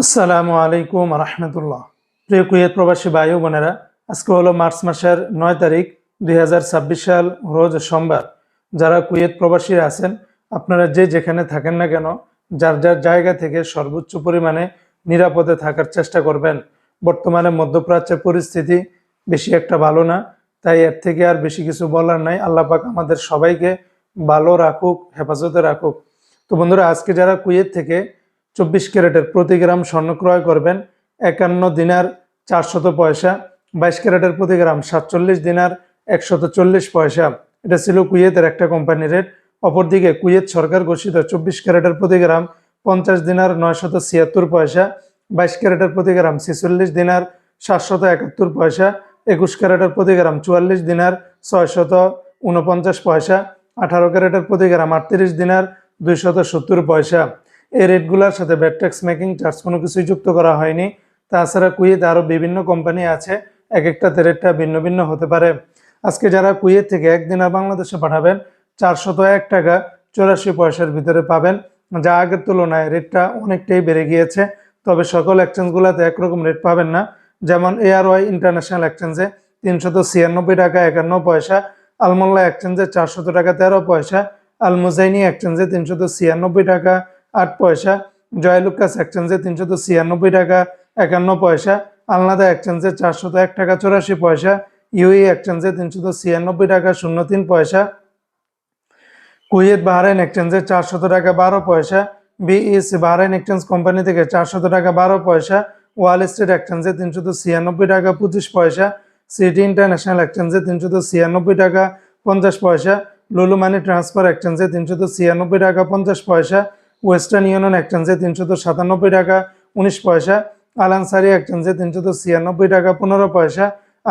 আসসালামু আলাইকুম রহমতুল্লাহ। প্রিয় কুয়েত প্রবাসী ভাই ও বোনেরা, আজকে হলো মার্চ মাসের 9 তারিখ 2026 সাল, রোজ সোমবার। যারা কুয়েত প্রবাসী আছেন, আপনারা যে যেখানে থাকেন না কেন, যার যার জায়গা থেকে সর্বোচ্চ পরিমাণে নিরাপদে থাকার চেষ্টা করবেন। বর্তমানে মধ্যপ্রাচ্যের পরিস্থিতি বেশি একটা ভালো না, তাই এর থেকে আর বেশি কিছু বলার নাই। আল্লাহ পাক আমাদের সবাইকে ভালো রাখুক, হেফাজতে রাখুক। তো বন্ধুরা, আজকে যারা কুয়েত থেকে 24 ক্যারেটের প্রতি গ্রাম স্বর্ণ ক্রয় করবেন, 51 দিনার 400 পয়সা, 22 ক্যারেটের প্রতি গ্রাম 47 দিনার 140 পয়সা। এটা ছিল কুয়েতের একটা কোম্পানি রেট। অপরদিকে কুয়েত সরকার ঘোষিত 24 ক্যারেটের প্রতি গ্রাম 50 দিনার 976 পয়সা, 22 ক্যারেটের প্রতি গ্রাম 46 দিনার 771 পয়সা, 21 ক্যারেটের প্রতি গ্রাম 44 দিনার 649 পয়সা, 18 ক্যারেটের প্রতি গ্রাম 38 দিনার 270 পয়সা। এই রেটগুলোর সাথে ভ্যাট ট্যাক্স মেকিং চার্জ কোনো কিছুই যুক্ত করা হয়নি। তাছাড়া কুয়েতে আরও বিভিন্ন কোম্পানি আছে, এক একটাতে রেটটা ভিন্ন ভিন্ন হতে পারে। আজকে যারা কুয়েত থেকে 1 দিনার বাংলাদেশে পাঠাবেন, 401 টাকা 84 পয়সার ভিতরে পাবেন, যা আগের তুলনায় রেটটা অনেকটাই বেড়ে গিয়েছে। তবে সকল এক্সচেঞ্জগুলোতে একরকম রেট পাবেন না। যেমন ARY ইন্টারন্যাশনাল এক্সচেঞ্জে 396 টাকা 51 পয়সা, আলমোল্লা এক্সচেঞ্জে 400 টাকা 13 পয়সা, আল মুজাইনি এক্সচেঞ্জে 396 টাকা 8 পয়সা, জয়লুকাস এক্সচেঞ্জে 396 টাকা 51 পয়সা, আলনাদা এক্সচেঞ্জে 401 টাকা 84 পয়সা, ইউএই এক্সচেঞ্জে 396 টাকা 03 পয়সা, কুয়েত বাহরাইন এক্সচেঞ্জে 400 টাকা 12 পয়সা, বিইসি বাহরাইন এক্সচেঞ্জ কোম্পানি থেকে 400 টাকা 12 পয়সা, ওয়াল স্ট্রিট এক্সচেঞ্জে 396 টাকা 25 পয়সা, সিটি ইন্টারন্যাশনাল এক্সচেঞ্জে 396 টাকা 50 পয়সা, লুলু মানি ট্রান্সফার এক্সচেঞ্জে 396 টাকা 50 পয়সা, ওয়েস্টার্ন ইউনিয়ন এক্সচেঞ্জে 397 টাকা 19 পয়সা, আল আনসারি এক্সচেঞ্জে 396 টাকা 15 পয়সা,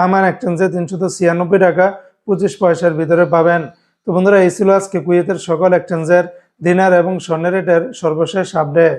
আমান এক্সচেঞ্জে 396 টাকা 25 পয়সার ভিতরে পাবেন। তো বন্ধুরা, এই ছিল আজকে কুয়েতের সকল এক্সচেঞ্জের দিনার এবং স্বর্ণের রেটের সর্বশেষ আপডেট।